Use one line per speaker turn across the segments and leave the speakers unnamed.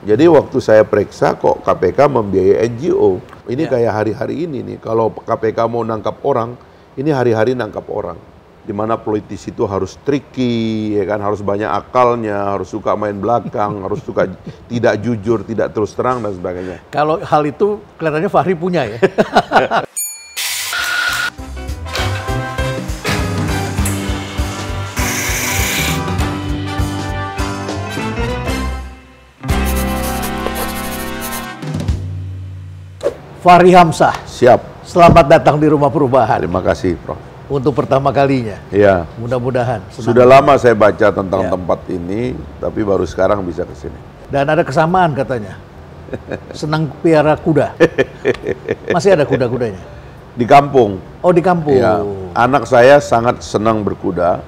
Jadi waktu saya periksa kok KPK membiayai NGO. Ini kayak hari-hari ini nih, kalau KPK mau nangkap orang, ini hari-hari nangkap orang. Di mana politisi itu harus tricky, ya kan, harus banyak akalnya, harus suka main belakang, harus suka tidak jujur, tidak terus terang dan sebagainya.
Kalau hal itu kelihatannya Fahri punya ya. Fahri Hamzah.
Siap.
Selamat datang di Rumah Perubahan.
Terima kasih, Prof.
Untuk pertama kalinya.
Iya.
Mudah-mudahan.
Sudah lama saya baca tentang tempat ini, tapi baru sekarang bisa ke sini.
Dan ada kesamaan katanya. Senang piara kuda. Masih ada kuda-kudanya?
Di kampung.
Oh, di kampung.
Ya. Anak saya sangat senang berkuda.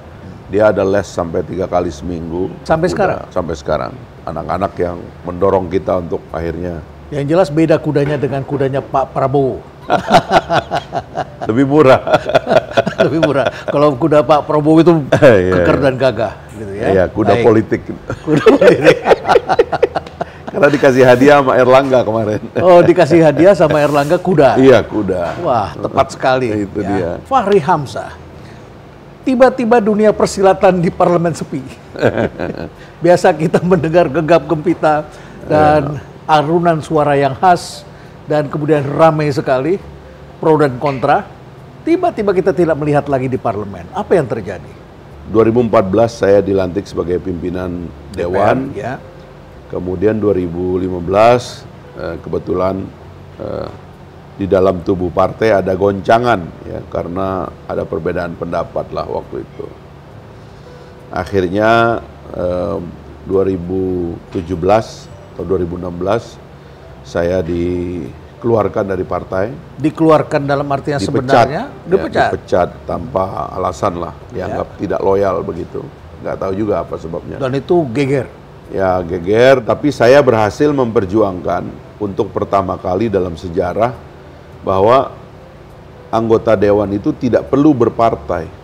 Dia ada les sampai 3 kali seminggu.
Sampai
kuda.
sekarang?
Sampai sekarang. Anak-anak yang mendorong kita untuk akhirnya.
Yang jelas beda kudanya dengan kudanya Pak Prabowo.
Lebih murah.
Lebih murah. Kalau kuda Pak Prabowo itu keker dan gagah, gitu ya.
Iya, kuda
Baik.
politik.
Kuda politik.
Karena dikasih hadiah sama Erlangga kemarin.
Oh, dikasih hadiah sama Erlangga kuda.
Iya, kuda.
Wah, tepat sekali.
Itu dia.
Fahri Hamzah. Tiba-tiba dunia persilatan di parlemen sepi. Biasa kita mendengar gegap gempita dan arunan suara yang khas dan kemudian ramai sekali pro dan kontra. Tiba-tiba kita tidak melihat lagi di parlemen. Apa yang terjadi?
2014 saya dilantik sebagai pimpinan Dewan.
Ya.
Kemudian 2015 kebetulan di dalam tubuh partai ada goncangan ya karena ada perbedaan pendapat lah waktu itu. Akhirnya 2017 atau 2016 saya dikeluarkan dari partai.
Dikeluarkan dalam artinya sebenarnya?
Dipecat tanpa alasan lah, dianggap tidak loyal begitu. Nggak tahu juga apa sebabnya.
Dan itu geger?
Ya geger, tapi saya berhasil memperjuangkan untuk pertama kali dalam sejarah bahwa anggota Dewan itu tidak perlu berpartai.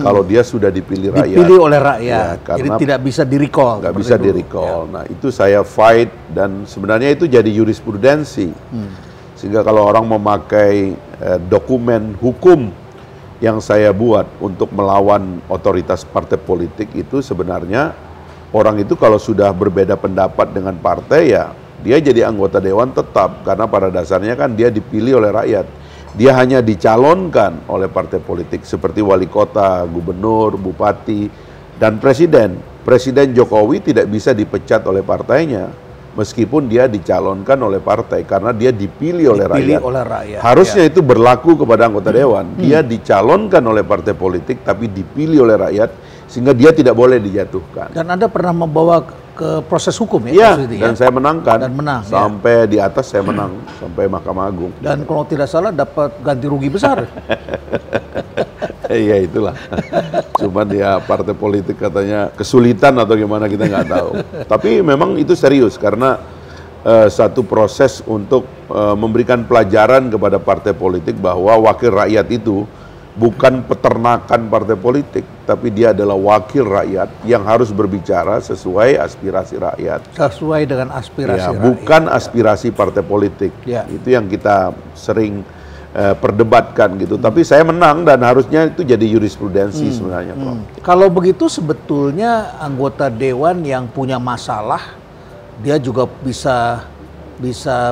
Kalau dia sudah dipilih rakyat.
Dipilih oleh rakyat,
ya,
jadi tidak bisa di-recall.
Nggak bisa di-recall. Nah itu saya fight dan sebenarnya itu jadi jurisprudensi. Sehingga kalau orang memakai dokumen hukum yang saya buat untuk melawan otoritas partai politik itu sebenarnya orang itu kalau sudah berbeda pendapat dengan partai ya dia jadi anggota Dewan tetap. Karena pada dasarnya kan dia dipilih oleh rakyat. Dia hanya dicalonkan oleh partai politik seperti wali kota, gubernur, bupati, dan presiden. Presiden Jokowi tidak bisa dipecat oleh partainya meskipun dia dicalonkan oleh partai karena dia dipilih oleh rakyat. Harusnya itu berlaku kepada anggota Dewan. Dia dicalonkan oleh partai politik tapi dipilih oleh rakyat sehingga dia tidak boleh dijatuhkan.
Dan Anda pernah membawa ke proses hukum
ya? Iya, dan saya menangkan.
Dan menang.
Sampai di atas saya menang, sampai Mahkamah Agung.
Dan kalau tidak salah dapat ganti rugi besar.
Iya itulah. Cuman ya partai politik katanya kesulitan atau gimana kita nggak tahu. Tapi memang itu serius karena satu proses untuk memberikan pelajaran kepada partai politik bahwa wakil rakyat itu bukan peternakan partai politik, tapi dia adalah wakil rakyat yang harus berbicara sesuai aspirasi rakyat.
Sesuai dengan aspirasi rakyat.
Bukan aspirasi partai politik. Itu yang kita sering perdebatkan gitu. Tapi saya menang dan harusnya itu jadi jurisprudensi sebenarnya, Prof.
Kalau begitu sebetulnya anggota Dewan yang punya masalah, dia juga bisa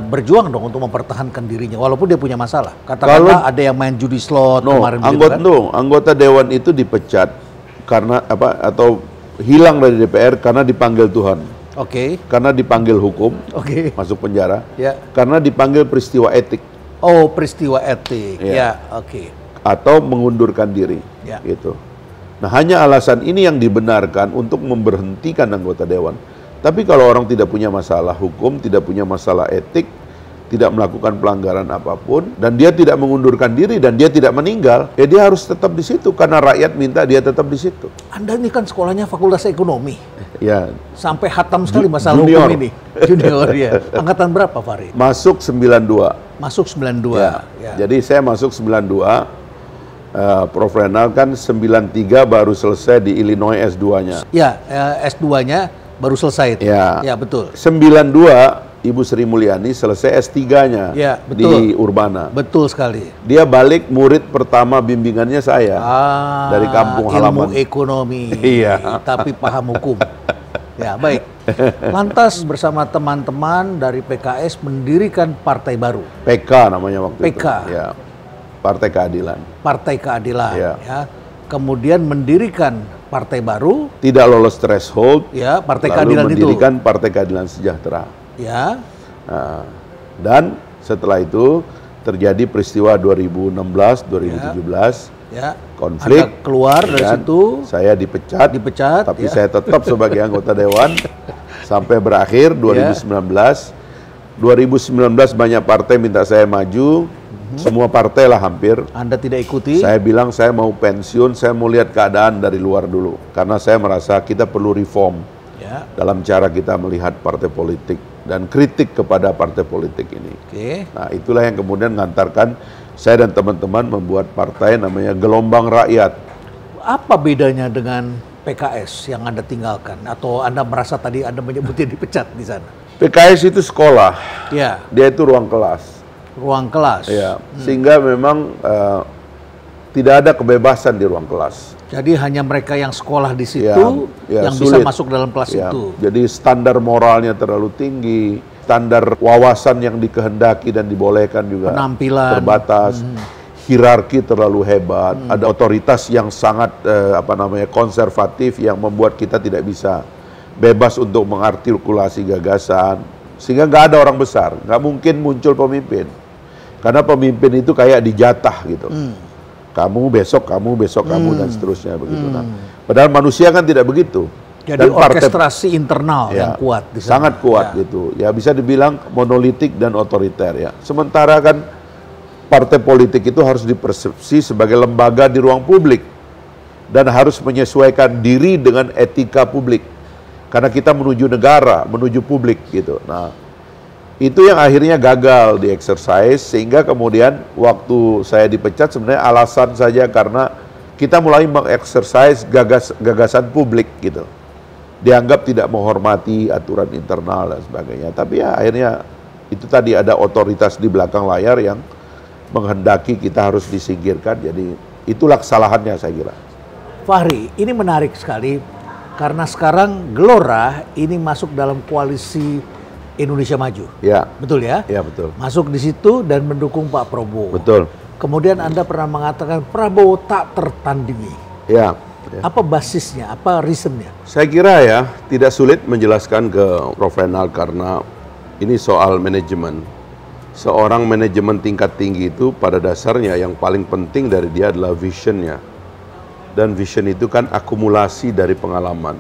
berjuang dong untuk mempertahankan dirinya walaupun dia punya masalah. Katakanlah ada yang main judi slot kemarin
anggota Dewan itu dipecat karena apa atau hilang dari DPR karena dipanggil Tuhan. Karena dipanggil hukum. Masuk penjara. Karena dipanggil peristiwa etik.
Oh, peristiwa etik. Atau
mengundurkan diri. Gitu. Nah, hanya alasan ini yang dibenarkan untuk memberhentikan anggota Dewan. Tapi kalau orang tidak punya masalah hukum, tidak punya masalah etik, tidak melakukan pelanggaran apapun, dan dia tidak mengundurkan diri, dan dia tidak meninggal, ya dia harus tetap di situ, karena rakyat minta dia tetap di situ.
Anda ini kan sekolahnya Fakultas Ekonomi.
Ya.
Sampai hatam sekali masalah hukum ini. Junior, ya. Angkatan berapa, Fahri?
Masuk 92.
Masuk 92.
Jadi saya masuk 92, Prof. Renal kan 93 baru selesai di Illinois S2-nya.
S2-nya. Baru selesai itu.
Ya.
Ya, betul.
92 Ibu Sri Mulyani selesai S3-nya
Ya,
di Urbana.
Betul sekali.
Dia balik, murid pertama bimbingannya saya dari kampung halaman.
Ilmu ekonomi,
Iya.
tapi paham hukum. Ya, baik. Lantas bersama teman-teman dari PKS mendirikan partai baru.
PK namanya waktu
PK.
itu. Ya. Partai Keadilan.
Partai Keadilan.
Ya.
Ya. Kemudian mendirikan partai baru.
Tidak lolos threshold.
Ya, Partai
lalu
Keadilan itu.
mendirikan Partai Keadilan Sejahtera.
Ya.
Nah, dan setelah itu terjadi peristiwa 2016, 2017.
Ya.
Konflik.
Anda keluar dari
dan
situ.
Saya dipecat.
ya.
Tapi saya tetap sebagai anggota dewan sampai berakhir 2019. 2019 banyak partai minta saya maju. Semua partai lah hampir.
Anda tidak ikuti.
Saya bilang saya mau pensiun, saya mau lihat keadaan dari luar dulu. Karena saya merasa kita perlu reform
Ya.
dalam cara kita melihat partai politik dan kritik kepada partai politik ini.
Oke.
Nah, itulah yang kemudian mengantarkan saya dan teman-teman membuat partai namanya Gelombang Rakyat.
Apa bedanya dengan PKS yang Anda tinggalkan? Atau Anda merasa tadi Anda menyebutnya dipecat di sana?
PKS itu sekolah,
Ya,
dia itu ruang kelas.
ruang kelas.
Ya, sehingga memang tidak ada kebebasan di ruang kelas.
Jadi hanya mereka yang sekolah di situ yang bisa
sulit.
masuk dalam kelas
Ya,
itu.
jadi standar moralnya terlalu tinggi, standar wawasan yang dikehendaki dan dibolehkan juga
Penampilan.
terbatas, hierarki terlalu hebat, ada otoritas yang sangat konservatif yang membuat kita tidak bisa bebas untuk mengartikulasi gagasan, sehingga nggak ada orang besar, nggak mungkin muncul pemimpin, karena pemimpin itu kayak dijatah gitu. Kamu besok, kamu dan seterusnya begitu. Nah, padahal manusia kan tidak begitu.
Jadi
Dan partai-
orkestrasi internal
Ya,
yang kuat di sana.
sangat kuat
Ya.
gitu. Ya bisa dibilang monolitik dan otoriter ya. Sementara kan partai politik itu harus dipersepsi sebagai lembaga di ruang publik dan harus menyesuaikan diri dengan etika publik. Karena kita menuju negara, menuju publik gitu. Nah, itu yang akhirnya gagal di exercise sehingga kemudian waktu saya dipecat sebenarnya alasan saja karena kita mulai mengeksersis gagasan publik gitu. Dianggap tidak menghormati aturan internal dan sebagainya. Tapi ya akhirnya itu tadi ada otoritas di belakang layar yang menghendaki kita harus disingkirkan. Jadi itulah kesalahannya saya kira.
Fahri, ini menarik sekali karena sekarang Gelora ini masuk dalam koalisi Indonesia Maju.
Ya,
Betul ya?
ya betul.
Masuk di situ dan mendukung Pak Prabowo.
Betul.
Kemudian Anda pernah mengatakan Prabowo tak tertandingi.
Ya. Ya.
Apa basisnya? Apa reasonnya?
Saya kira ya tidak sulit menjelaskan ke Prof. Renal karena ini soal manajemen. Seorang manajemen tingkat tinggi itu pada dasarnya yang paling penting dari dia adalah visionnya. Dan vision itu kan akumulasi dari pengalaman.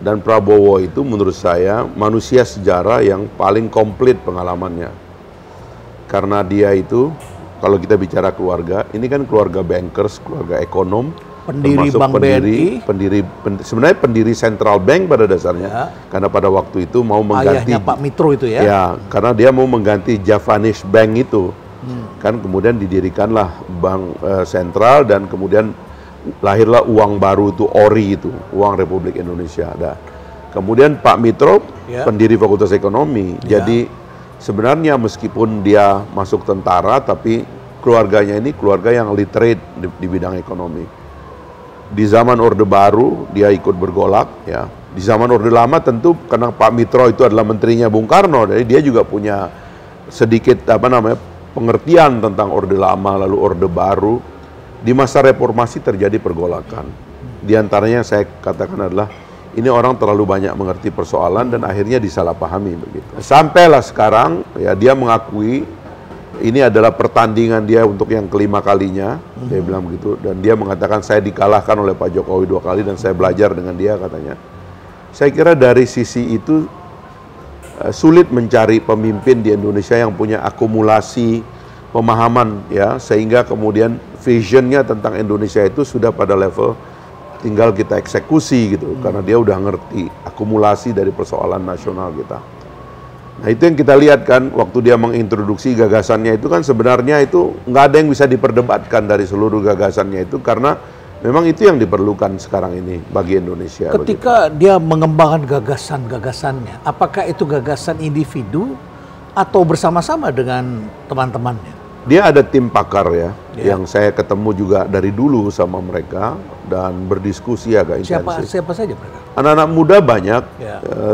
Dan Prabowo itu menurut saya manusia sejarah yang paling komplit pengalamannya. Karena dia itu, kalau kita bicara keluarga, ini kan keluarga bankers, keluarga ekonom,
Pendiri
termasuk
Bank BNI.
sebenarnya pendiri Central Bank pada dasarnya.
Ya.
Karena pada waktu itu mau mengganti.
Ayahnya Pak Mitro itu ya?
Ya, karena dia mau mengganti Javanese Bank itu. Kan kemudian didirikanlah Bank Sentral dan kemudian lahirlah uang baru itu ORI itu, uang Republik Indonesia. Ada. Kemudian Pak Mitro,
Ya.
pendiri Fakultas Ekonomi.
Ya.
Jadi sebenarnya meskipun dia masuk tentara, tapi keluarganya ini keluarga yang literate di bidang ekonomi. Di zaman Orde Baru dia ikut bergolak, ya. Di zaman Orde Lama tentu karena Pak Mitro itu adalah menterinya Bung Karno, jadi dia juga punya sedikit pengertian tentang Orde Lama lalu Orde Baru. Di masa reformasi terjadi pergolakan. Di antaranya yang saya katakan adalah ini orang terlalu banyak mengerti persoalan dan akhirnya disalahpahami begitu. Sampailah sekarang ya dia mengakui ini adalah pertandingan dia untuk yang kelima kalinya, dia bilang begitu, dan dia mengatakan saya dikalahkan oleh Pak Jokowi 2 kali dan saya belajar dengan dia katanya. Saya kira dari sisi itu sulit mencari pemimpin di Indonesia yang punya akumulasi pemahaman ya sehingga kemudian visionnya tentang Indonesia itu sudah pada level tinggal kita eksekusi gitu karena dia udah ngerti akumulasi dari persoalan nasional kita. Nah itu yang kita lihat kan waktu dia mengintroduksi gagasannya itu kan sebenarnya itu nggak ada yang bisa diperdebatkan dari seluruh gagasannya itu karena Memang itu yang diperlukan sekarang ini bagi Indonesia.
Ketika dia mengembangkan gagasan-gagasannya, apakah itu gagasan individu atau bersama-sama dengan teman-temannya?
Dia ada tim pakar ya, yang saya ketemu juga dari dulu sama mereka dan berdiskusi agak intensif.
Siapa saja mereka?
Anak-anak muda banyak,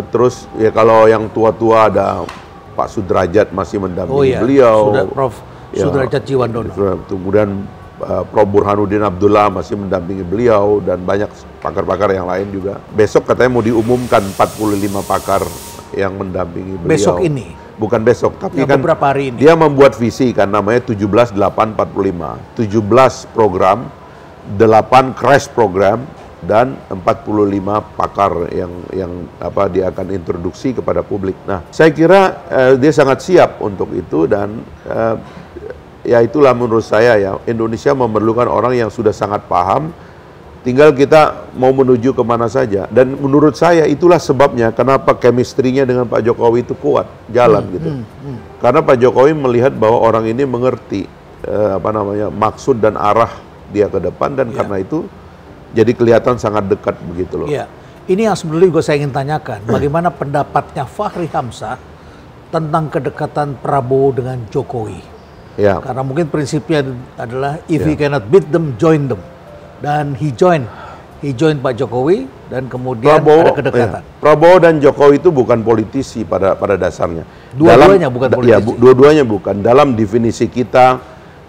terus ya kalau yang tua-tua ada Pak Sudrajat masih mendampingi beliau.
Prof. Sudrajat Jiwandono.
Kemudian Prof. Burhanuddin Abdullah masih mendampingi beliau dan banyak pakar-pakar yang lain juga. Besok katanya mau diumumkan 45 pakar yang mendampingi beliau.
Besok ini?
Bukan besok, tapi kan
beberapa hari ini.
Dia membuat visi kan namanya 17-8-45. 17 program, 8 crash program dan 45 pakar yang dia akan introduksi kepada publik. Nah, saya kira dia sangat siap untuk itu dan ya itulah menurut saya ya, Indonesia memerlukan orang yang sudah sangat paham, tinggal kita mau menuju kemana saja. Dan menurut saya itulah sebabnya kenapa chemistry-nya dengan Pak Jokowi itu kuat, jalan gitu. Karena Pak Jokowi melihat bahwa orang ini mengerti maksud dan arah dia ke depan dan karena itu jadi kelihatan sangat dekat begitu loh.
Iya. Ini yang sebenarnya juga saya ingin tanyakan, bagaimana pendapatnya Fahri Hamzah tentang kedekatan Prabowo dengan Jokowi?
Ya.
Karena mungkin prinsipnya adalah if he cannot beat them, join them. Dan he join Pak Jokowi dan kemudian ada kedekatan.
Prabowo dan Jokowi itu bukan politisi pada dasarnya.
Dua-duanya bukan politisi.
Ya, dua-duanya bukan. Dalam definisi kita,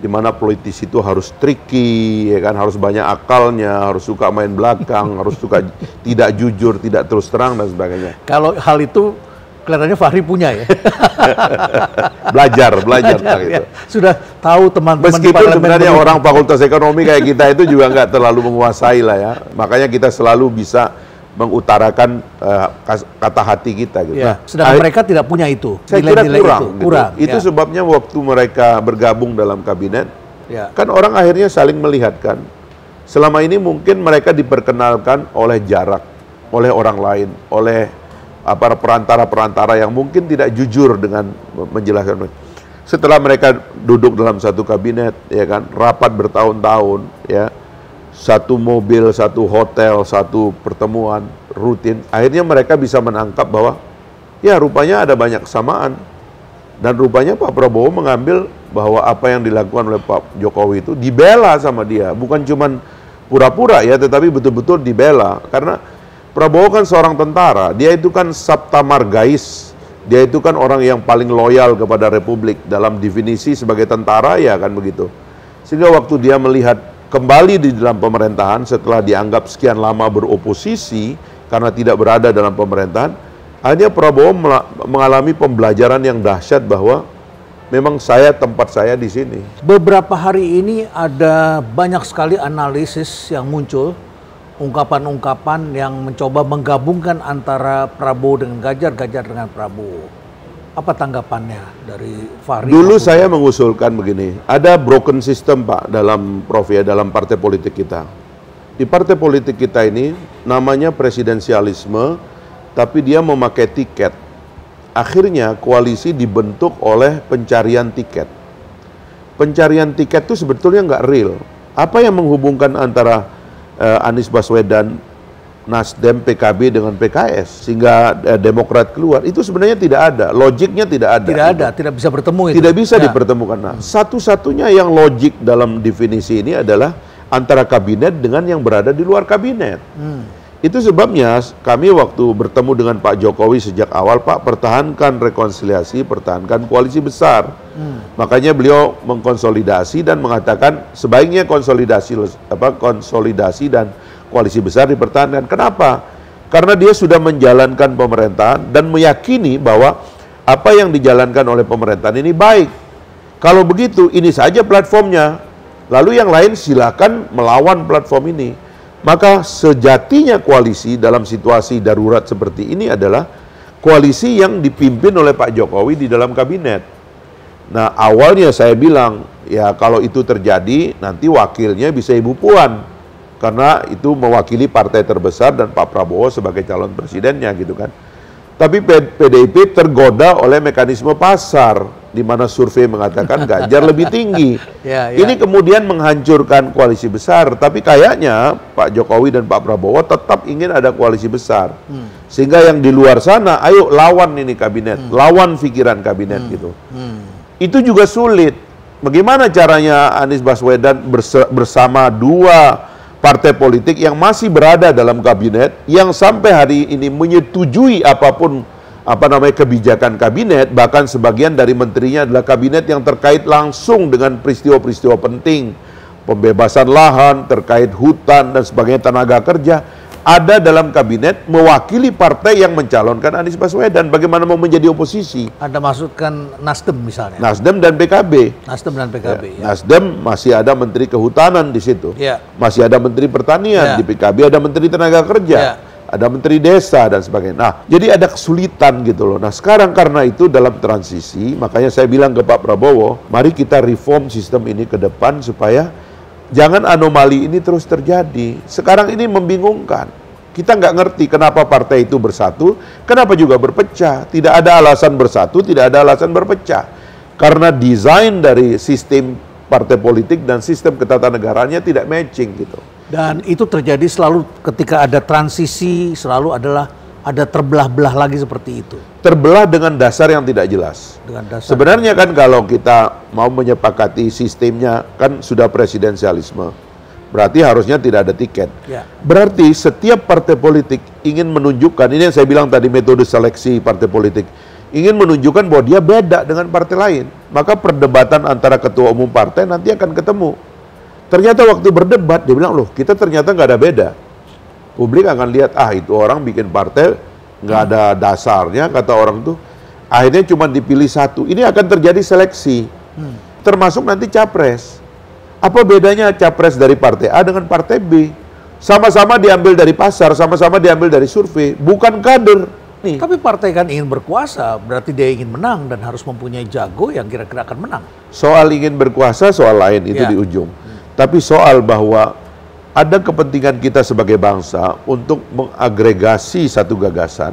di mana politisi itu harus tricky, ya kan, harus banyak akalnya, harus suka main belakang, harus suka tidak jujur, tidak terus terang dan sebagainya.
Kalau hal itu kelihatannya Fahri punya ya.
belajar
gitu. Ya. Sudah tahu teman-teman di
meskipun
parlemen
sebenarnya orang fakultas ekonomi kayak kita itu juga nggak terlalu menguasai lah ya. Makanya kita selalu bisa mengutarakan kata hati kita gitu.
Ya. Sedangkan mereka tidak punya itu.
Saya kira kurang.
Itu
sebabnya waktu mereka bergabung dalam kabinet, kan orang akhirnya saling melihat kan. Selama ini mungkin mereka diperkenalkan oleh jarak, oleh orang lain, oleh perantara-perantara yang mungkin tidak jujur dengan menjelaskan. Setelah mereka duduk dalam satu kabinet, ya kan, rapat bertahun-tahun, ya, satu mobil, satu hotel, satu pertemuan rutin, akhirnya mereka bisa menangkap bahwa, ya rupanya ada banyak kesamaan. Dan rupanya Pak Prabowo mengambil bahwa apa yang dilakukan oleh Pak Jokowi itu dibela sama dia, bukan cuman pura-pura ya, tetapi betul-betul dibela. Karena Prabowo kan seorang tentara, dia itu kan Sabta Margais, dia itu kan orang yang paling loyal kepada Republik dalam definisi sebagai tentara ya kan begitu. Sehingga waktu dia melihat kembali di dalam pemerintahan setelah dianggap sekian lama beroposisi karena tidak berada dalam pemerintahan, akhirnya Prabowo mengalami pembelajaran yang dahsyat bahwa memang tempat saya di sini.
Beberapa hari ini ada banyak sekali analisis yang muncul, ungkapan-ungkapan yang mencoba menggabungkan antara Prabowo dengan Ganjar, Ganjar dengan Prabowo. Apa tanggapannya dari Fahri?
Dulu saya mengusulkan begini, ada broken system Pak dalam dalam partai politik kita. Di partai politik kita ini namanya presidensialisme, tapi dia memakai tiket. Akhirnya koalisi dibentuk oleh pencarian tiket. Pencarian tiket itu sebetulnya nggak real. Apa yang menghubungkan antara Anies Baswedan, Nasdem, PKB dengan PKS sehingga Demokrat keluar, itu sebenarnya tidak ada, logiknya tidak ada.
Tidak bisa bertemu itu.
Tidak bisa dipertemukan. Nah, satu-satunya yang logik dalam definisi ini adalah antara kabinet dengan yang berada di luar kabinet. Itu sebabnya kami waktu bertemu dengan Pak Jokowi sejak awal, Pak, pertahankan rekonsiliasi, pertahankan koalisi besar. Makanya beliau mengkonsolidasi dan mengatakan sebaiknya konsolidasi dan koalisi besar dipertahankan. Kenapa? Karena dia sudah menjalankan pemerintahan dan meyakini bahwa apa yang dijalankan oleh pemerintahan ini baik. Kalau begitu, ini saja platformnya. Lalu yang lain silakan melawan platform ini. Maka sejatinya koalisi dalam situasi darurat seperti ini adalah koalisi yang dipimpin oleh Pak Jokowi di dalam kabinet. Nah, awalnya saya bilang, ya kalau itu terjadi, nanti wakilnya bisa Ibu Puan. Karena itu mewakili partai terbesar dan Pak Prabowo sebagai calon presidennya gitu kan. Tapi PDIP tergoda oleh mekanisme pasar. di mana survei mengatakan Ganjar lebih tinggi. Ini kemudian menghancurkan koalisi besar, tapi kayaknya Pak Jokowi dan Pak Prabowo tetap ingin ada koalisi besar. Sehingga yang di luar sana, ayo lawan ini kabinet, lawan pikiran kabinet gitu. Itu juga sulit. Bagaimana caranya Anies Baswedan bersama dua partai politik yang masih berada dalam kabinet, yang sampai hari ini menyetujui apapun kebijakan kabinet, bahkan sebagian dari menterinya adalah kabinet yang terkait langsung dengan peristiwa-peristiwa penting, pembebasan lahan, terkait hutan dan sebagainya, tenaga kerja, ada dalam kabinet mewakili partai yang mencalonkan Anies Baswedan. Bagaimana mau menjadi oposisi?
Anda maksudkan Nasdem misalnya?
Nasdem dan PKB.
Nasdem dan PKB.
Ya. Nasdem masih ada Menteri Kehutanan di situ. Ya. Masih ada Menteri Pertanian. Ya. Di PKB ada Menteri Tenaga Kerja. Ya. Ada Menteri Desa dan sebagainya. Nah, jadi ada kesulitan gitu loh. Nah, sekarang karena itu dalam transisi, makanya saya bilang ke Pak Prabowo, mari kita reform sistem ini ke depan supaya jangan anomali ini terus terjadi. Sekarang ini membingungkan. Kita nggak ngerti kenapa partai itu bersatu, kenapa juga berpecah. Tidak ada alasan bersatu, tidak ada alasan berpecah. Karena desain dari sistem partai politik dan sistem ketatanegaranya tidak matching gitu.
Dan itu terjadi selalu ketika ada transisi, selalu ada terbelah-belah lagi seperti itu.
Terbelah dengan dasar yang tidak jelas. Sebenarnya kan kalau kita mau menyepakati sistemnya, kan sudah presidensialisme. Berarti harusnya tidak ada tiket. Ya. Berarti setiap partai politik ingin menunjukkan, ini yang saya bilang tadi metode seleksi partai politik, ingin menunjukkan bahwa dia beda dengan partai lain. Maka perdebatan antara ketua umum partai nanti akan ketemu. Ternyata waktu berdebat, dia bilang, loh kita ternyata nggak ada beda. Publik akan lihat, itu orang bikin partai, nggak ada dasarnya, kata orang tuh. Akhirnya cuma dipilih satu. Ini akan terjadi seleksi. Termasuk nanti capres. Apa bedanya capres dari partai A dengan partai B? Sama-sama diambil dari pasar, sama-sama diambil dari survei, bukan kader. Nih.
Tapi partai kan ingin berkuasa, berarti dia ingin menang dan harus mempunyai jago yang kira-kira akan menang.
Soal ingin berkuasa, soal lain, itu di ujung. Tapi soal bahwa ada kepentingan kita sebagai bangsa untuk mengagregasi satu gagasan,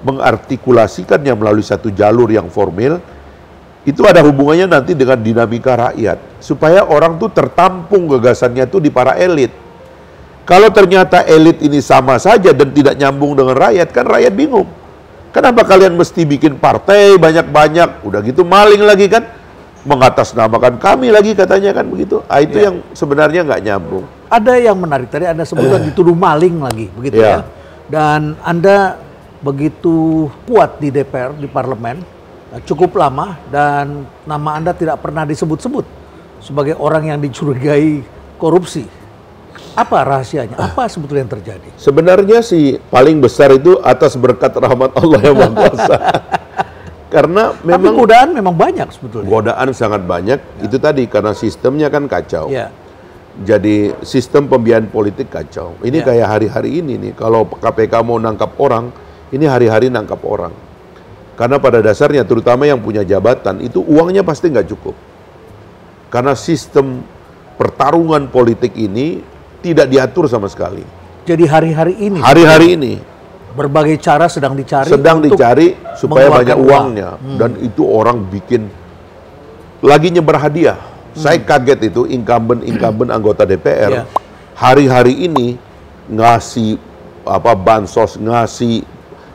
mengartikulasikannya melalui satu jalur yang formil, itu ada hubungannya nanti dengan dinamika rakyat. Supaya orang tuh tertampung gagasannya tuh di para elit. Kalau ternyata elit ini sama saja dan tidak nyambung dengan rakyat, kan rakyat bingung. Kenapa kalian mesti bikin partai banyak-banyak? Udah gitu maling lagi kan? Mengatasnamakan kami lagi katanya kan begitu. Itu yang sebenarnya nggak nyambung.
Ada yang menarik tadi Anda sebutkan dituduh maling lagi begitu ya. Dan Anda begitu kuat di DPR, di parlemen, cukup lama, dan nama Anda tidak pernah disebut-sebut sebagai orang yang dicurigai korupsi. Apa rahasianya? Apa sebetulnya yang terjadi?
Sebenarnya sih paling besar itu atas berkat rahmat Allah yang Maha Kuasa. Karena memang
godaan memang banyak sebetulnya.
Godaan sangat banyak. Itu tadi karena sistemnya kan kacau. Jadi sistem pembiayaan politik kacau. Ini kayak hari-hari ini nih, kalau KPK mau nangkap orang, ini hari-hari nangkap orang. Karena pada dasarnya terutama yang punya jabatan itu uangnya pasti nggak cukup. Karena sistem pertarungan politik ini tidak diatur sama sekali.
Jadi hari-hari ini.
Hari-hari ini.
Berbagai cara sedang dicari.
Sedang dicari supaya banyak uangnya. Dan itu orang bikin lagi nyebar hadiah. Saya kaget itu incumbent anggota DPR hari-hari ini ngasih bansos, ngasih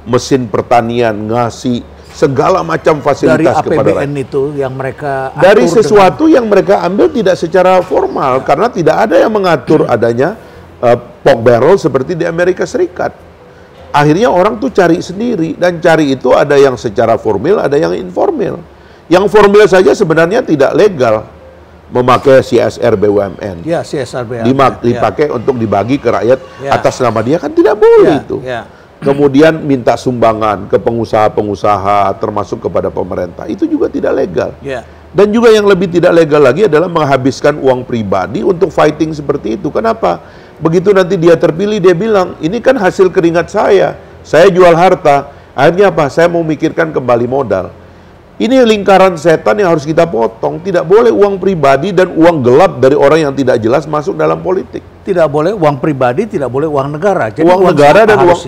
mesin pertanian, ngasih segala macam fasilitas kepada
rakyat. Dari APBN itu yang mereka atur
dari sesuatu yang mereka ambil tidak secara formal karena tidak ada yang mengatur adanya pork barrel seperti di Amerika Serikat. Akhirnya orang tuh cari sendiri, dan cari itu ada yang secara formal, ada yang informal. Yang formal saja sebenarnya tidak legal. Memakai CSR BUMN.
Ya, CSR BUMN.
Dipakai untuk dibagi ke rakyat atas nama dia, kan tidak boleh itu. Kemudian minta sumbangan ke pengusaha-pengusaha termasuk kepada pemerintah. Itu juga tidak legal. Dan juga yang lebih tidak legal lagi adalah menghabiskan uang pribadi untuk fighting seperti itu. Kenapa? Begitu nanti dia terpilih, dia bilang, ini kan hasil keringat saya jual harta. Akhirnya apa? Saya mau mikirkan kembali modal. Ini lingkaran setan yang harus kita potong. Tidak boleh uang pribadi dan uang gelap dari orang yang tidak jelas masuk dalam politik.
Tidak boleh uang pribadi, tidak boleh uang negara. Jadi
uang negara dan uang,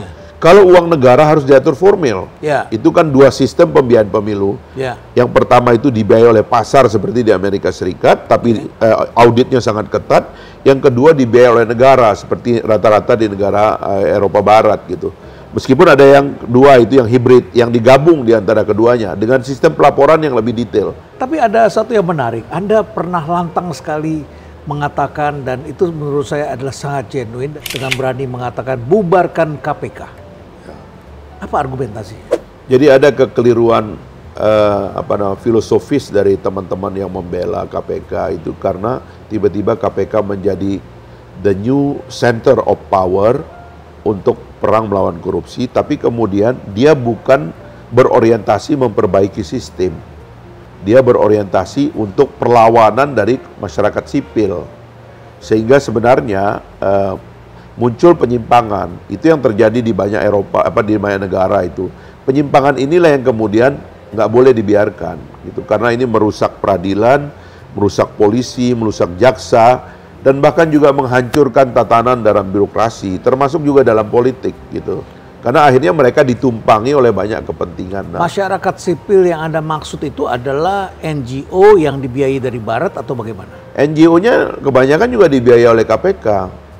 Kalau uang negara harus diatur formil.
Ya.
Itu kan dua sistem pembiayaan pemilu.
Ya.
Yang pertama itu dibiayai oleh pasar seperti di Amerika Serikat, tapi auditnya sangat ketat. Yang kedua dibiayai oleh negara seperti rata-rata di negara Eropa Barat gitu. Meskipun ada yang dua itu yang hibrid, yang digabung di antara keduanya dengan sistem pelaporan yang lebih detail.
Tapi ada satu yang menarik. Anda pernah lantang sekali mengatakan, dan itu menurut saya adalah sangat genuine, dengan berani mengatakan bubarkan KPK. Apa argumentasinya?
Jadi ada kekeliruan filosofis dari teman-teman yang membela KPK itu karena tiba-tiba KPK menjadi the new center of power untuk perang melawan korupsi, tapi kemudian dia bukan berorientasi memperbaiki sistem. Dia berorientasi untuk perlawanan dari masyarakat sipil. Sehingga sebenarnya muncul penyimpangan. Itu yang terjadi di banyak di banyak negara itu. Penyimpangan inilah yang kemudian nggak boleh dibiarkan gitu, karena ini merusak peradilan, merusak polisi, merusak jaksa, dan bahkan juga menghancurkan tatanan dalam birokrasi, termasuk juga dalam politik gitu. Karena akhirnya mereka ditumpangi oleh banyak kepentingan.
Masyarakat sipil yang Anda maksud itu adalah NGO yang dibiayai dari Barat atau bagaimana?
NGO-nya kebanyakan juga dibiayai oleh KPK.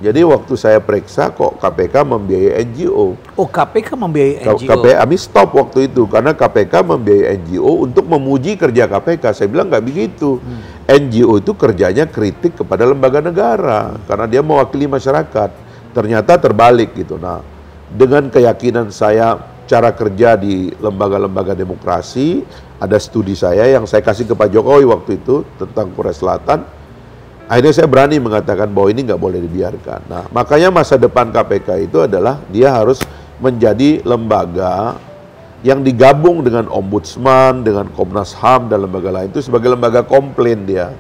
Jadi waktu saya periksa kok KPK membiayai NGO.
Oh, KPK membiayai NGO?
Kami stop waktu itu karena KPK membiayai NGO untuk memuji kerja KPK. Saya bilang nggak begitu. NGO itu kerjanya kritik kepada lembaga negara karena dia mewakili masyarakat. Ternyata terbalik gitu. Nah, dengan keyakinan saya cara kerja di lembaga-lembaga demokrasi, ada studi saya yang saya kasih ke Pak Jokowi waktu itu tentang Korea Selatan. Akhirnya saya berani mengatakan bahwa ini nggak boleh dibiarkan. Nah, makanya masa depan KPK itu adalah dia harus menjadi lembaga yang digabung dengan Ombudsman, dengan Komnas HAM dan lembaga lain itu sebagai lembaga komplain dia.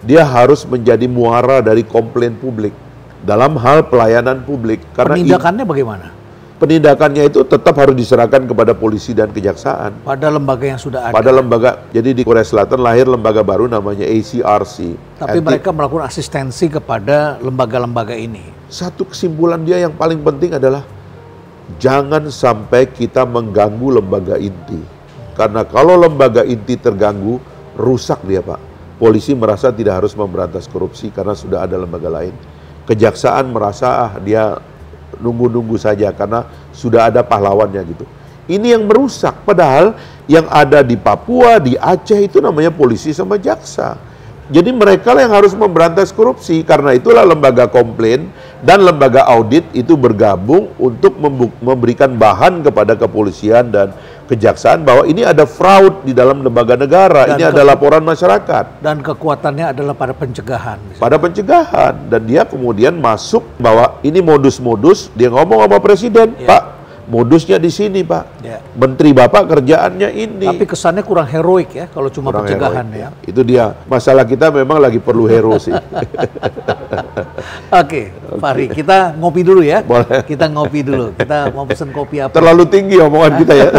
Dia harus menjadi muara dari komplain publik dalam hal pelayanan publik. Karena
penindakannya bagaimana?
Penindakannya itu tetap harus diserahkan kepada polisi dan kejaksaan.
Pada lembaga yang sudah ada?
Pada lembaga, jadi di Korea Selatan lahir lembaga baru namanya ACRC.
Tapi mereka melakukan asistensi kepada lembaga-lembaga ini.
Satu kesimpulan dia yang paling penting adalah jangan sampai kita mengganggu lembaga inti. Karena kalau lembaga inti terganggu, rusak dia Pak. Polisi merasa tidak harus memberantas korupsi karena sudah ada lembaga lain. Kejaksaan merasa dia nunggu-nunggu saja karena sudah ada pahlawannya gitu. Ini yang merusak, padahal yang ada di Papua, di Aceh itu namanya polisi sama jaksa. Jadi mereka yang harus memberantas korupsi, karena itulah lembaga komplain dan lembaga audit itu bergabung untuk memberikan bahan kepada kepolisian dan kejaksaan bahwa ini ada fraud di dalam lembaga negara, dan ini ada laporan masyarakat.
Dan kekuatannya adalah pada pencegahan.
Pada pencegahan, dan dia kemudian masuk bahwa ini modus-modus, dia ngomong sama presiden, Pak, modusnya di sini Pak, menteri Bapak kerjaannya ini.
Tapi kesannya kurang heroik ya, kalau cuma kurang pencegahan heroik, ya.
Itu dia, masalah kita memang lagi perlu hero sih.
Oke, Fahri, kita ngopi dulu ya. Boleh. Kita ngopi dulu, kita mau pesen kopi apa?
Terlalu tinggi omongan kita ya,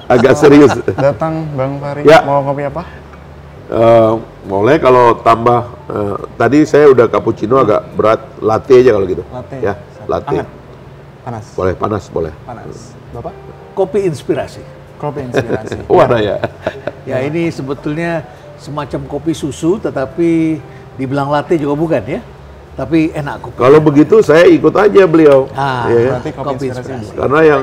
agak serius.
Datang Bang Fahri, mau kopi apa?
Boleh kalau tambah, tadi saya udah cappuccino agak berat, latte aja kalau gitu.
Latte?
Ya, latte.
Panas?
Boleh, panas boleh.
Panas. Bapak?
Kopi inspirasi.
Kopi inspirasi.
Wah ya.
Ya ini sebetulnya semacam kopi susu, tetapi dibilang latte juga bukan ya. Tapi enak kopi.
Kalau begitu saya ikut aja beliau.
Ya, berarti kopi inspirasi.
Karena yang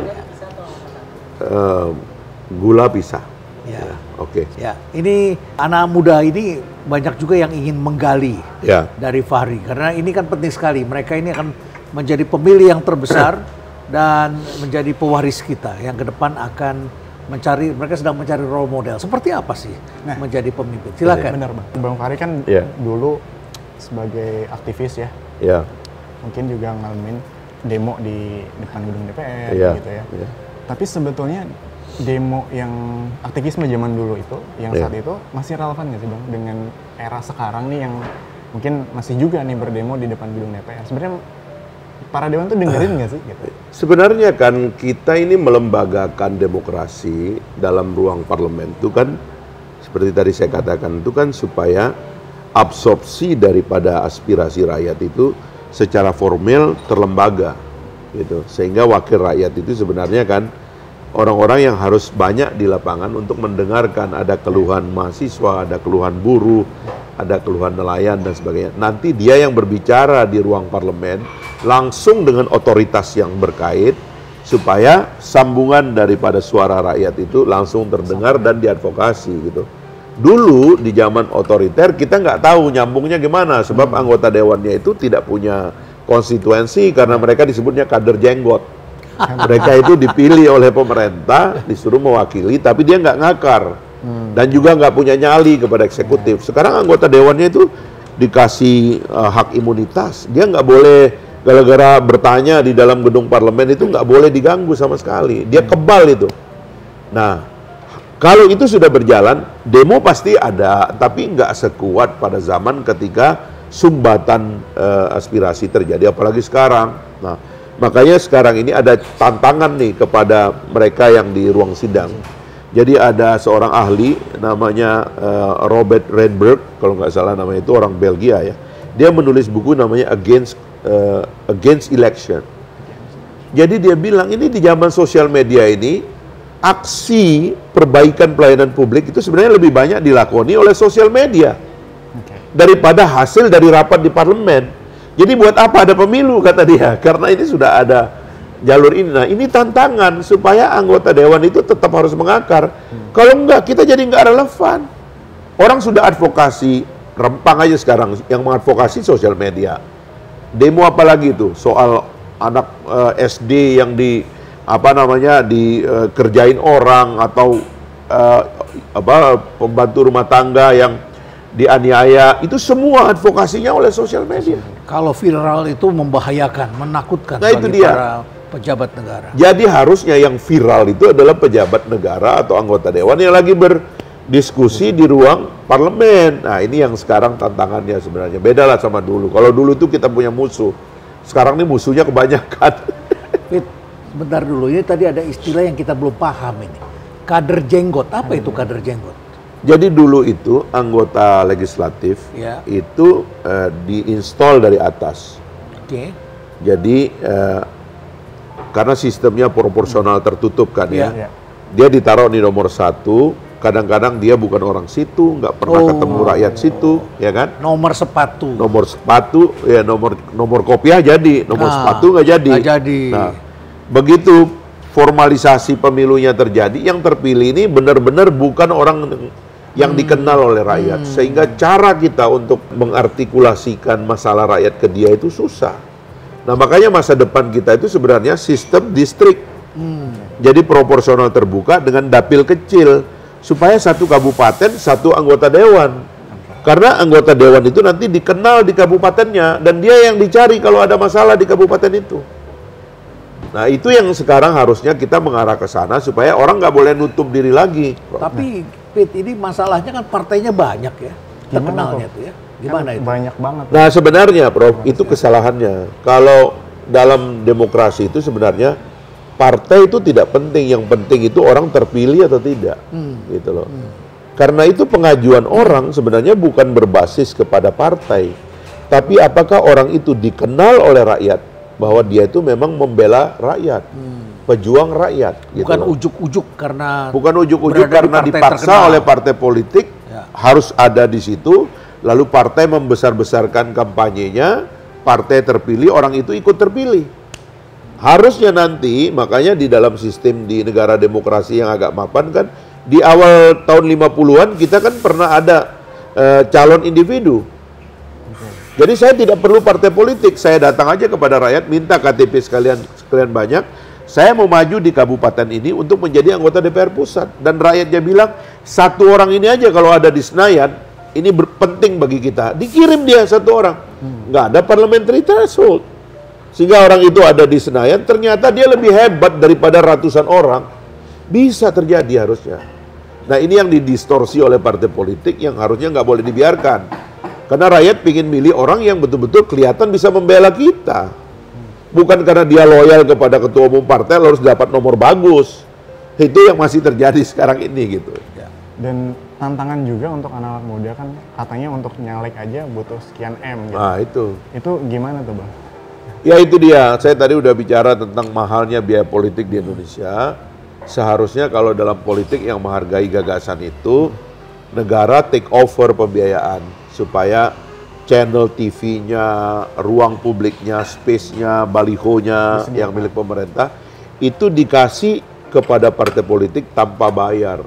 gula pisah.
Ya.
Oke.
Ya, ini anak muda ini banyak juga yang ingin menggali dari Fahri. Karena ini kan penting sekali. Mereka ini akan menjadi pemilih yang terbesar dan menjadi pewaris kita yang ke depan akan mencari, mereka sedang mencari role model. Seperti apa sih menjadi pemimpin? Silakan.
Benar Bang Fahri kan dulu sebagai aktivis ya. Mungkin juga ngalamin demo di depan gedung DPR gitu ya. Tapi sebetulnya demo yang aktivisme zaman dulu itu, yang saat itu masih relevan nggak sih Bang dengan era sekarang nih yang mungkin masih juga nih berdemo di depan gedung DPR? Sebenarnya para dewan tuh dengerin nggak sih? Gitu?
Sebenarnya kan kita ini melembagakan demokrasi dalam ruang parlemen itu kan seperti tadi saya katakan itu kan supaya absorpsi daripada aspirasi rakyat itu secara formal terlembaga gitu. Sehingga wakil rakyat itu sebenarnya kan orang-orang yang harus banyak di lapangan untuk mendengarkan ada keluhan mahasiswa, ada keluhan buruh, ada keluhan nelayan dan sebagainya. Nanti dia yang berbicara di ruang parlemen langsung dengan otoritas yang berkait supaya sambungan daripada suara rakyat itu langsung terdengar dan diadvokasi gitu. Dulu di zaman otoriter kita nggak tahu nyambungnya gimana sebab anggota dewannya itu tidak punya konstituensi karena mereka disebutnya kader jenggot. Mereka itu dipilih oleh pemerintah, disuruh mewakili, tapi dia nggak ngakar dan juga nggak punya nyali kepada eksekutif. Sekarang anggota dewannya itu dikasih hak imunitas, dia nggak boleh gara-gara bertanya di dalam gedung parlemen itu nggak boleh diganggu sama sekali. Dia kebal itu. Nah, kalau itu sudah berjalan, demo pasti ada, tapi nggak sekuat pada zaman ketika sumbatan aspirasi terjadi, apalagi sekarang. Nah, makanya sekarang ini ada tantangan nih kepada mereka yang di ruang sidang. Jadi ada seorang ahli namanya Robert Redberg, kalau nggak salah namanya itu orang Belgia ya. Dia menulis buku namanya Against Election. Jadi dia bilang ini di zaman sosial media ini aksi perbaikan pelayanan publik itu sebenarnya lebih banyak dilakoni oleh sosial media daripada hasil dari rapat di parlemen. Jadi buat apa ada pemilu kata dia? Karena ini sudah ada jalur ini. Nah ini tantangan supaya anggota dewan itu tetap harus mengakar. Kalau enggak kita jadi enggak relevan. Orang sudah advokasi, rempang aja sekarang yang mengadvokasi sosial media. Demo apa lagi tuh? Soal anak SD yang dikerjain orang atau pembantu rumah tangga yang dianiaya, itu semua advokasinya oleh sosial media.
Kalau viral itu membahayakan, menakutkan
bagi
para pejabat negara.
Jadi harusnya yang viral itu adalah pejabat negara atau anggota dewan yang lagi berdiskusi di ruang parlemen. Nah ini yang sekarang tantangannya sebenarnya. Beda lah sama dulu. Kalau dulu itu kita punya musuh. Sekarang ini musuhnya kebanyakan.
Fit, sebentar dulu. Ini tadi ada istilah yang kita belum paham ini. Kader jenggot. Apa itu kader jenggot?
Jadi dulu itu anggota legislatif itu diinstal dari atas.
Oke.
Jadi karena sistemnya proporsional tertutup kan ya. Dia ditaruh di nomor 1. Kadang-kadang dia bukan orang situ, nggak pernah ketemu rakyat situ, ya kan?
Nomor sepatu.
Nomor sepatu, ya nomor kopiah jadi, nomor sepatu nggak jadi.
Nggak jadi.
Nah, begitu formalisasi pemilunya terjadi, yang terpilih ini benar-benar bukan orang yang dikenal oleh rakyat, sehingga cara kita untuk mengartikulasikan masalah rakyat ke dia itu susah. Nah makanya masa depan kita itu sebenarnya sistem distrik, jadi proporsional terbuka dengan dapil kecil, supaya satu kabupaten satu anggota dewan, karena anggota dewan itu nanti dikenal di kabupatennya dan dia yang dicari kalau ada masalah di kabupaten itu. Nah itu yang sekarang harusnya kita mengarah ke sana supaya orang nggak boleh nutup diri lagi.
Tapi Pit, ini masalahnya kan partainya banyak ya, terkenalnya tuh ya. Gimana itu?
Banyak banget.
Nah sebenarnya Prof, itu kesalahannya. Kalau dalam demokrasi itu sebenarnya partai itu tidak penting. Yang penting itu orang terpilih atau tidak. Gitu loh. Karena itu pengajuan orang sebenarnya bukan berbasis kepada partai. Tapi apakah orang itu dikenal oleh rakyat bahwa dia itu memang membela rakyat. Pejuang rakyat.
Bukan
gitu
ujuk-ujuk karena
karena dipaksa terkenal oleh partai politik harus ada di situ, lalu partai membesar-besarkan kampanyenya, partai terpilih, orang itu ikut terpilih. Harusnya nanti, makanya di dalam sistem di negara demokrasi yang agak mapan kan, di awal tahun 50-an kita kan pernah ada calon individu. Jadi saya tidak perlu partai politik, saya datang aja kepada rakyat, minta KTP sekalian banyak, saya mau maju di kabupaten ini untuk menjadi anggota DPR pusat. Dan rakyatnya bilang, satu orang ini aja kalau ada di Senayan, ini penting bagi kita. Dikirim dia satu orang. Nggak ada parliamentary threshold. Sehingga orang itu ada di Senayan, ternyata dia lebih hebat daripada ratusan orang. Bisa terjadi harusnya. Nah ini yang didistorsi oleh partai politik yang harusnya nggak boleh dibiarkan. Karena rakyat ingin milih orang yang betul-betul kelihatan bisa membela kita. Bukan karena dia loyal kepada ketua umum partai harus dapat nomor bagus. Itu yang masih terjadi sekarang ini gitu.
Dan tantangan juga untuk anak-anak muda kan katanya untuk nyalek aja butuh sekian M gitu.
Nah itu.
Itu gimana tuh Bang?
Ya itu dia, saya tadi udah bicara tentang mahalnya biaya politik di Indonesia. Seharusnya kalau dalam politik yang menghargai gagasan itu, negara take over pembiayaan supaya channel TV-nya, ruang publiknya, space-nya, balihonya yang milik pemerintah itu dikasih kepada partai politik tanpa bayar.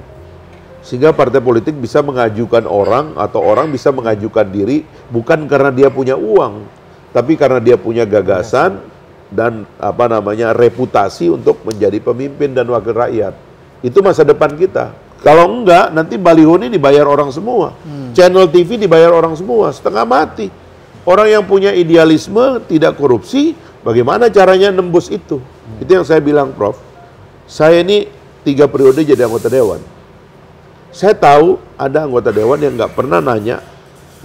Sehingga partai politik bisa mengajukan orang atau orang bisa mengajukan diri bukan karena dia punya uang, tapi karena dia punya gagasan dan reputasi untuk menjadi pemimpin dan wakil rakyat. Itu masa depan kita. Kalau enggak, nanti baliho ini dibayar orang semua. Channel TV dibayar orang semua, setengah mati. Orang yang punya idealisme, tidak korupsi, bagaimana caranya nembus itu? Itu yang saya bilang, Prof. Saya ini 3 periode jadi anggota dewan. Saya tahu ada anggota dewan yang nggak pernah nanya,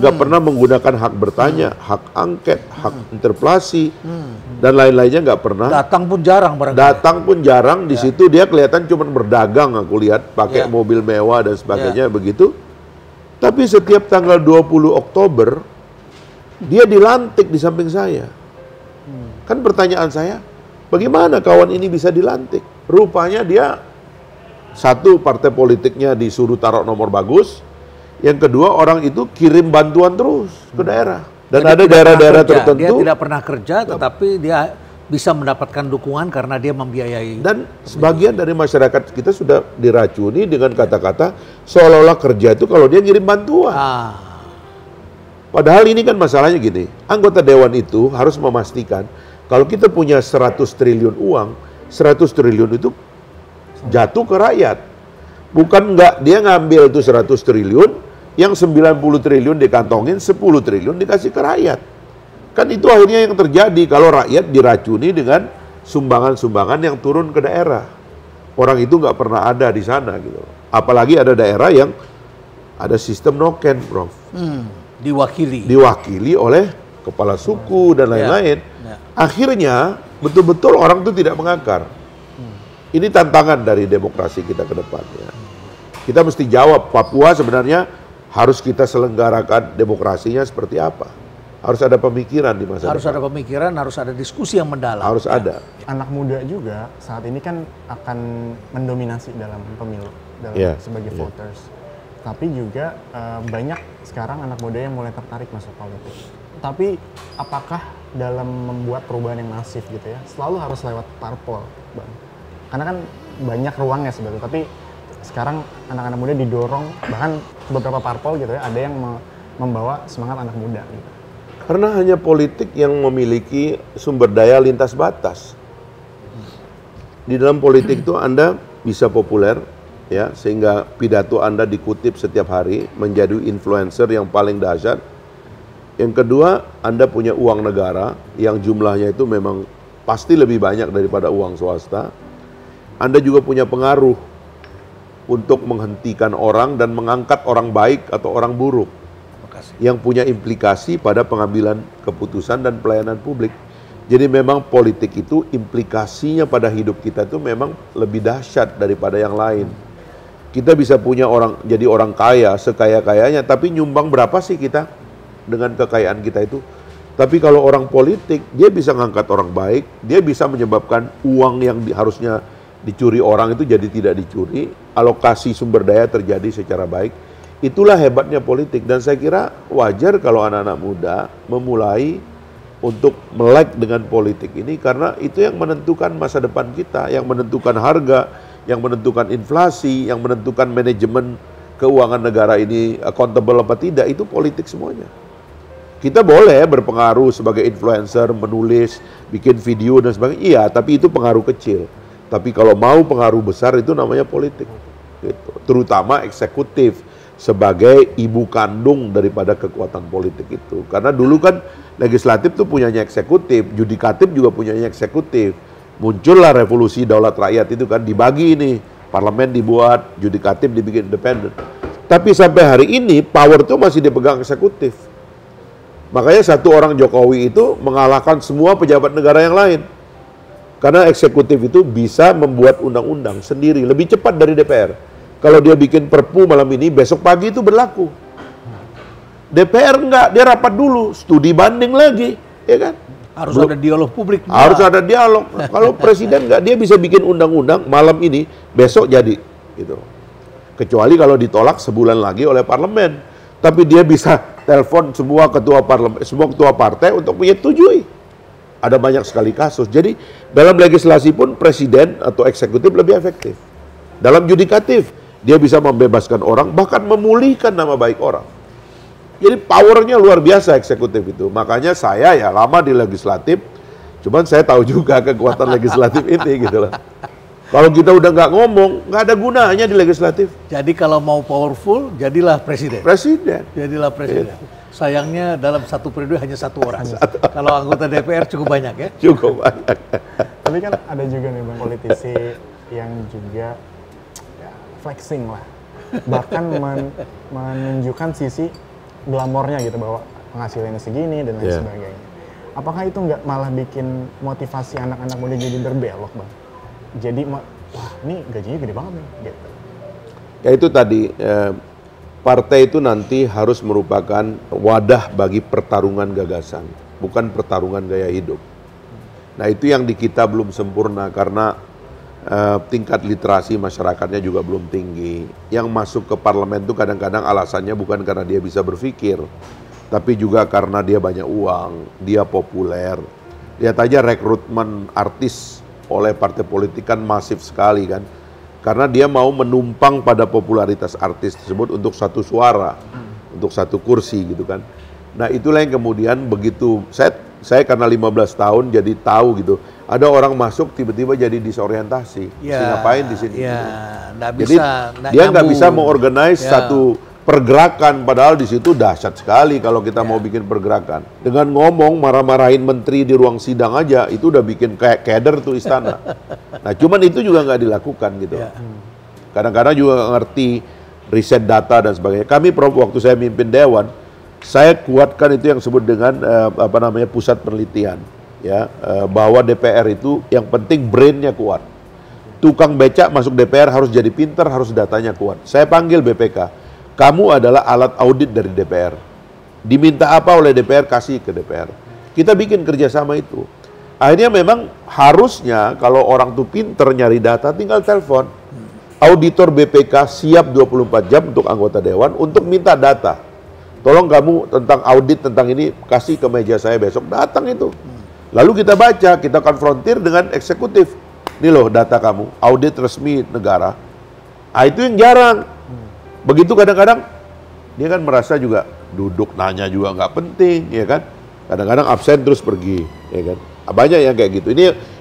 nggak pernah menggunakan hak bertanya, hak angket, hak interpelasi, dan lain-lainnya nggak pernah.
Datang pun jarang barangkali.
Datang pun jarang, di situ dia kelihatan cuma berdagang, aku lihat, pakai mobil mewah dan sebagainya begitu. Tapi setiap tanggal 20 Oktober, dia dilantik di samping saya. Kan pertanyaan saya, bagaimana kawan ini bisa dilantik? Rupanya dia, satu, partai politiknya disuruh taruh nomor bagus. Yang kedua, orang itu kirim bantuan terus ke daerah. Dan jadi ada daerah-daerah tertentu.
Dia tidak pernah kerja, tetapi dia bisa mendapatkan dukungan karena dia membiayai.
Dan sebagian dari masyarakat kita sudah diracuni dengan kata-kata seolah-olah kerja itu kalau dia ngirim bantuan. Padahal ini kan masalahnya gini, anggota dewan itu harus memastikan kalau kita punya 100 triliun uang, 100 triliun itu jatuh ke rakyat. Bukan enggak, dia ngambil tuh 100 triliun, yang 90 triliun dikantongin, 10 triliun dikasih ke rakyat. Kan itu akhirnya yang terjadi kalau rakyat diracuni dengan sumbangan-sumbangan yang turun ke daerah. Orang itu nggak pernah ada di sana gitu. Apalagi ada daerah yang ada sistem noken, Prof. Diwakili oleh kepala suku dan lain-lain. Akhirnya betul-betul orang itu tidak mengakar. Ini tantangan dari demokrasi kita ke depannya. Kita mesti jawab, Papua sebenarnya harus kita selenggarakan demokrasinya seperti apa. Harus ada pemikiran di masa depan.
Harus ada pemikiran, harus ada diskusi yang mendalam.
Harus ada.
Anak muda juga saat ini kan akan mendominasi dalam pemilu sebagai voters. Tapi juga banyak sekarang anak muda yang mulai tertarik masuk politik. Tapi apakah dalam membuat perubahan yang masif gitu ya, selalu harus lewat parpol, Bang? Karena kan banyak ruangnya sebetulnya, tapi sekarang anak-anak muda didorong, bahkan beberapa parpol gitu ya, ada yang membawa semangat anak muda gitu.
Karena hanya politik yang memiliki sumber daya lintas batas. Di dalam politik itu Anda bisa populer, ya, sehingga pidato Anda dikutip setiap hari, menjadi influencer yang paling dahsyat. Yang kedua, Anda punya uang negara yang jumlahnya itu memang pasti lebih banyak daripada uang swasta. Anda juga punya pengaruh untuk menghentikan orang dan mengangkat orang baik atau orang buruk yang punya implikasi pada pengambilan keputusan dan pelayanan publik. Jadi memang politik itu implikasinya pada hidup kita itu memang lebih dahsyat daripada yang lain. Kita bisa punya jadi orang kaya, sekaya-kayanya, tapi nyumbang berapa sih kita dengan kekayaan kita itu? Tapi kalau orang politik, dia bisa ngangkat orang baik, dia bisa menyebabkan uang yang harusnya dicuri orang itu jadi tidak dicuri, alokasi sumber daya terjadi secara baik. Itulah hebatnya politik, dan saya kira wajar kalau anak-anak muda memulai untuk melek dengan politik ini, karena itu yang menentukan masa depan kita, yang menentukan harga, yang menentukan inflasi, yang menentukan manajemen keuangan negara ini accountable apa tidak, itu politik semuanya. Kita boleh berpengaruh sebagai influencer, menulis, bikin video dan sebagainya, iya, tapi itu pengaruh kecil. Tapi kalau mau pengaruh besar itu namanya politik, gitu. Terutama eksekutif sebagai ibu kandung daripada kekuatan politik itu. Karena dulu kan legislatif tuh punyanya eksekutif, yudikatif juga punyanya eksekutif. Muncullah revolusi daulat rakyat itu kan, dibagi ini, parlemen dibuat, yudikatif dibikin independen. Tapi sampai hari ini power itu masih dipegang eksekutif. Makanya satu orang Jokowi itu mengalahkan semua pejabat negara yang lain. Karena eksekutif itu bisa membuat undang-undang sendiri, lebih cepat dari DPR. Kalau dia bikin perpu malam ini, besok pagi itu berlaku. DPR enggak, dia rapat dulu, studi banding lagi, ya kan?
Harus ada dialog publik.
Harus ada dialog. Kalau presiden nggak, dia bisa bikin undang-undang malam ini, besok jadi, gitu. Kecuali kalau ditolak sebulan lagi oleh parlemen. Tapi dia bisa telepon semua ketua parlemen, semua ketua partai untuk menyetujui. Ada banyak sekali kasus. Jadi dalam legislasi pun presiden atau eksekutif lebih efektif. Dalam yudikatif, dia bisa membebaskan orang, bahkan memulihkan nama baik orang. Jadi powernya luar biasa eksekutif itu. Makanya saya ya lama di legislatif, cuman saya tahu juga kekuatan legislatif ini gitu loh. Kalau kita udah nggak ngomong, nggak ada gunanya di legislatif.
Jadi kalau mau powerful, jadilah presiden.
Presiden.
Jadilah presiden. Sayangnya dalam satu periode hanya satu orang. Kalau anggota DPR cukup banyak ya?
Cukup banyak.
Tapi kan ada juga nih Bang, politisi yang juga ya, flexing lah. Bahkan menunjukkan sisi glamornya gitu, bahwa penghasilannya segini dan lain sebagainya. Apakah itu nggak malah bikin motivasi anak-anak muda jadi berbelok, Bang? Jadi, wah ini gajinya gede banget nih, gitu.
Ya itu tadi, partai itu nanti harus merupakan wadah bagi pertarungan gagasan, bukan pertarungan gaya hidup. Nah itu yang di kita belum sempurna karena tingkat literasi masyarakatnya juga belum tinggi. Yang masuk ke parlemen itu kadang-kadang alasannya bukan karena dia bisa berpikir, tapi juga karena dia banyak uang, dia populer. Lihat aja rekrutmen artis oleh partai politik kan masif sekali kan. Karena dia mau menumpang pada popularitas artis tersebut untuk satu suara, untuk satu kursi gitu kan. Nah itulah yang kemudian begitu, saya karena 15 tahun jadi tahu gitu. Ada orang masuk tiba-tiba jadi disorientasi, ngapain di sini?
Ya,
jadi dia nggak bisa mengorganize satu pergerakan, padahal di situ dahsyat sekali kalau kita mau bikin pergerakan. Dengan ngomong marah-marahin menteri di ruang sidang aja, itu udah bikin kayak keder tuh istana. Nah cuman itu juga nggak dilakukan gitu. Kadang-kadang juga nggak ngerti riset data dan sebagainya. Kami waktu saya mimpin Dewan, saya kuatkan itu yang disebut dengan pusat penelitian. Ya, bahwa DPR itu yang penting brainnya kuat. Tukang becak masuk DPR harus jadi pintar, harus datanya kuat. Saya panggil BPK, kamu adalah alat audit dari DPR. Diminta apa oleh DPR, kasih ke DPR. Kita bikin kerjasama itu. Akhirnya memang harusnya kalau orang tuh pinter nyari data, tinggal telepon. Auditor BPK siap 24 jam untuk anggota Dewan untuk minta data. Tolong kamu tentang audit, tentang ini, kasih ke meja saya besok, datang itu. Lalu kita baca, kita konfrontir dengan eksekutif. Ini loh data kamu, audit resmi negara. Nah, itu yang jarang. Begitu kadang-kadang, dia kan merasa juga duduk nanya juga nggak penting, ya kan? Kadang-kadang absen terus pergi, ya kan? Banyak yang kayak gitu.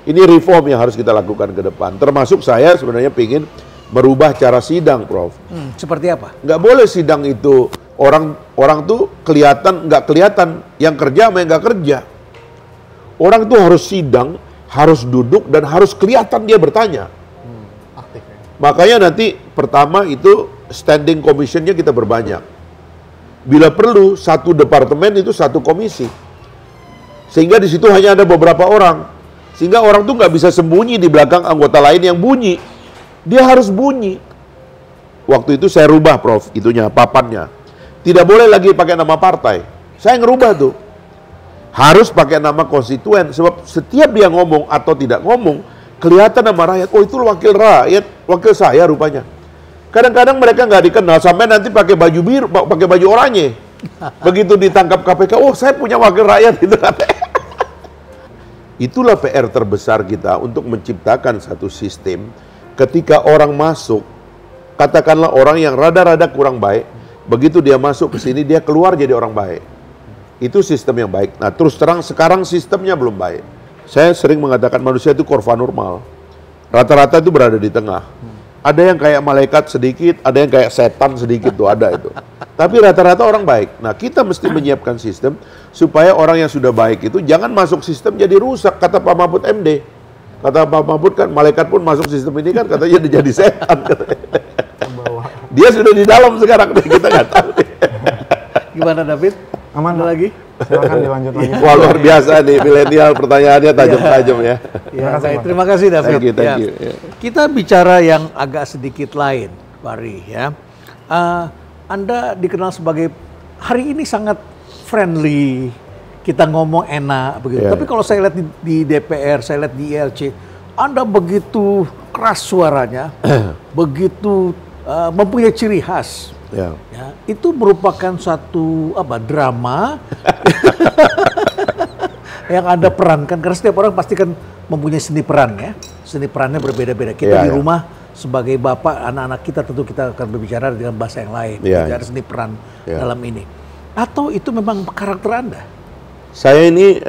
Ini reform yang harus kita lakukan ke depan. Termasuk saya sebenarnya ingin merubah cara sidang, Prof.
Seperti apa?
Nggak boleh sidang itu orang tuh nggak kelihatan yang kerja sama yang nggak kerja. Orang itu harus sidang, harus duduk, dan harus kelihatan dia bertanya.
Aktif ya.
Makanya nanti pertama itu standing commission-nya kita berbanyak. Bila perlu, satu departemen itu satu komisi. Sehingga di situ hanya ada beberapa orang. Sehingga orang tuh nggak bisa sembunyi di belakang anggota lain yang bunyi. Dia harus bunyi. Waktu itu saya rubah, Prof, itunya, papannya. Tidak boleh lagi pakai nama partai. Saya ngerubah tuh. Harus pakai nama konstituen, sebab setiap dia ngomong atau tidak ngomong, kelihatan nama rakyat, oh itu wakil rakyat, wakil saya rupanya. Kadang-kadang mereka nggak dikenal, sampai nanti pakai baju biru, pakai baju oranye. Begitu ditangkap KPK, oh saya punya wakil rakyat, itu katanya. Itulah PR terbesar kita untuk menciptakan satu sistem, ketika orang masuk, katakanlah orang yang rada-rada kurang baik, begitu dia masuk ke sini, dia keluar jadi orang baik. Itu sistem yang baik. Nah terus terang sekarang sistemnya belum baik. Saya sering mengatakan manusia itu korban normal. Rata-rata itu berada di tengah. Ada yang kayak malaikat sedikit, ada yang kayak setan sedikit tuh ada itu. Tapi rata-rata orang baik. Nah kita mesti menyiapkan sistem supaya orang yang sudah baik itu jangan masuk sistem jadi rusak. Kata Pak Mahfud MD. Kata Pak Mahfud kan malaikat pun masuk sistem ini kan katanya jadi setan. Dia sudah di dalam sekarang, kita nggak tahu.
Gimana David?
Aman
lagi?
Silakan dilanjut lagi.
Wah luar biasa nih milenial, pertanyaannya tajam-tajam ya.
Terima kasih David.
Thank you.
Kita bicara yang agak sedikit lain, Bari ya. Anda dikenal sebagai hari ini sangat friendly, kita ngomong enak begitu. Tapi kalau saya lihat di DPR, saya lihat di ILC, Anda begitu keras suaranya, begitu mempunyai ciri khas. Ya, itu merupakan suatu drama yang Anda perankan, karena setiap orang pasti kan mempunyai seni peran ya. Seni perannya berbeda-beda. Kita di rumah sebagai bapak, anak-anak kita tentu kita akan berbicara dengan bahasa yang lain. Tidak ada seni peran dalam ini. Atau itu memang karakter Anda?
Saya ini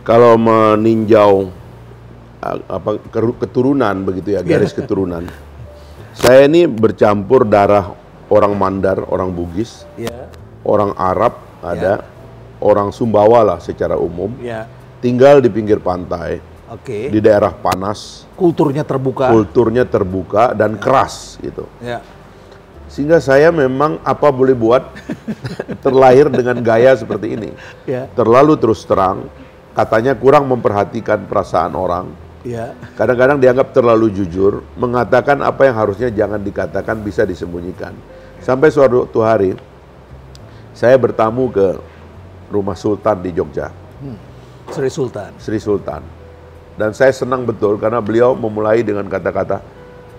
kalau meninjau keturunan begitu ya, garis keturunan. Saya ini bercampur darah orang Mandar, orang Bugis, orang Arab ada, orang Sumbawa lah secara umum, tinggal di pinggir pantai, di daerah panas, kulturnya terbuka dan keras gitu. Sehingga saya memang apa boleh buat terlahir dengan gaya seperti ini, terlalu terus terang, katanya kurang memperhatikan perasaan orang. Kadang-kadang dianggap terlalu jujur, mengatakan apa yang harusnya jangan dikatakan, bisa disembunyikan. Sampai suatu hari saya bertamu ke rumah Sultan di Jogja, Sri Sultan, dan saya senang betul karena beliau memulai dengan kata-kata,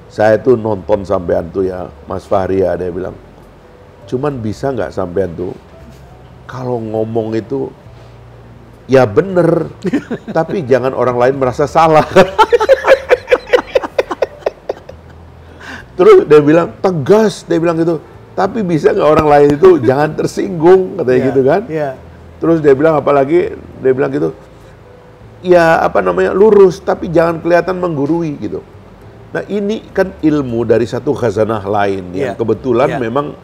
saya tuh nonton sampean tuh ya Mas Fahri ya, dia bilang, cuman bisa nggak sampean tuh kalau ngomong itu ya bener, tapi jangan orang lain merasa salah. Terus dia bilang, tegas, dia bilang gitu, tapi bisa nggak orang lain itu jangan tersinggung, katanya gitu kan. Terus dia bilang apalagi, dia bilang gitu, ya lurus, tapi jangan kelihatan menggurui gitu. Nah ini kan ilmu dari satu khazanah lain yang kebetulan memang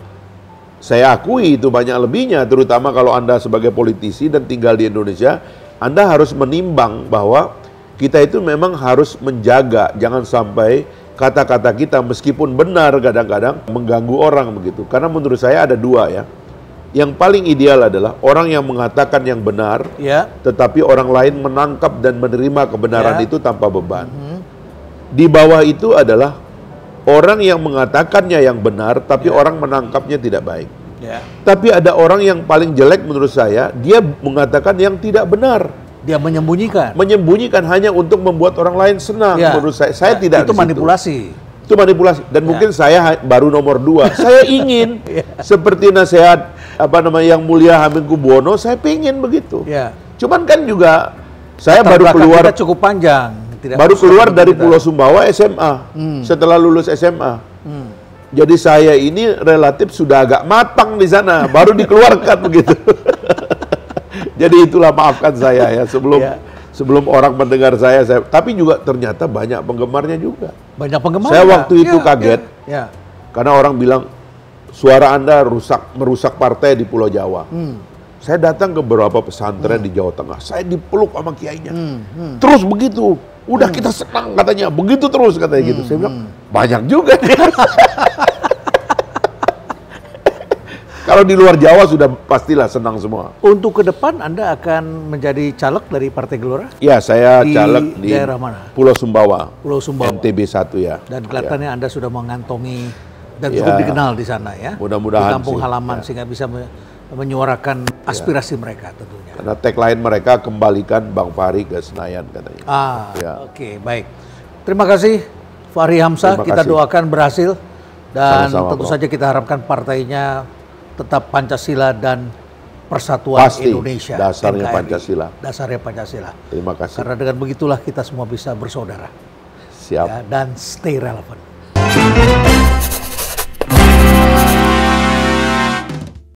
saya akui itu banyak lebihnya, terutama kalau Anda sebagai politisi dan tinggal di Indonesia, Anda harus menimbang bahwa kita itu memang harus menjaga, jangan sampai kata-kata kita meskipun benar kadang-kadang mengganggu orang begitu. Karena menurut saya ada dua ya. Yang paling ideal adalah orang yang mengatakan yang benar, tetapi orang lain menangkap dan menerima kebenaran itu tanpa beban. Di bawah itu adalah orang yang mengatakannya yang benar, tapi orang menangkapnya tidak baik. Tapi ada orang yang paling jelek menurut saya, dia mengatakan yang tidak benar.
Dia menyembunyikan.
Menyembunyikan hanya untuk membuat orang lain senang. Menurut saya tidak.
Itu manipulasi.
Itu manipulasi. Dan mungkin saya baru nomor 2. Saya ingin seperti nasihat yang mulia Hamengkubuwono, saya pengen begitu. Cuman kan juga saya baru keluar.
Kita cukup panjang.
Baru keluar dari Pulau Sumbawa SMA, setelah lulus SMA. Jadi saya ini relatif sudah agak matang di sana, baru dikeluarkan begitu. Jadi itulah, maafkan saya ya sebelum orang mendengar saya, tapi juga ternyata banyak penggemarnya juga.
Banyak penggemar.
Saya waktu itu kaget, karena orang bilang suara Anda merusak partai di Pulau Jawa. Saya datang ke beberapa pesantren di Jawa Tengah, saya dipeluk sama kiainya. Terus begitu, udah kita senang katanya, begitu terus katanya gitu. Saya bilang, banyak juga. Kalau di luar Jawa sudah pastilah senang semua.
Untuk ke depan Anda akan menjadi caleg dari Partai Gelora?
Ya, saya caleg di
daerah mana?
Pulau Sumbawa.
Pulau Sumbawa.
NTB 1 ya.
Dan kelihatannya Anda sudah mengantongi dan cukup dikenal di sana ya.
Mudah-mudahan
di kampung halaman sehingga bisa menyuarakan aspirasi mereka tentunya.
Karena tagline mereka, kembalikan Bang Fahri ke Senayan katanya.
Oke, baik. Terima kasih Fahri Hamzah, kita doakan berhasil dan tentu saja kita harapkan partainya tetap Pancasila dan persatuan Indonesia.
Dasarnya
NKRI.
Pancasila.
Dasarnya Pancasila.
Terima kasih.
Karena dengan begitulah kita semua bisa bersaudara.
Siap.
Dan stay relevant.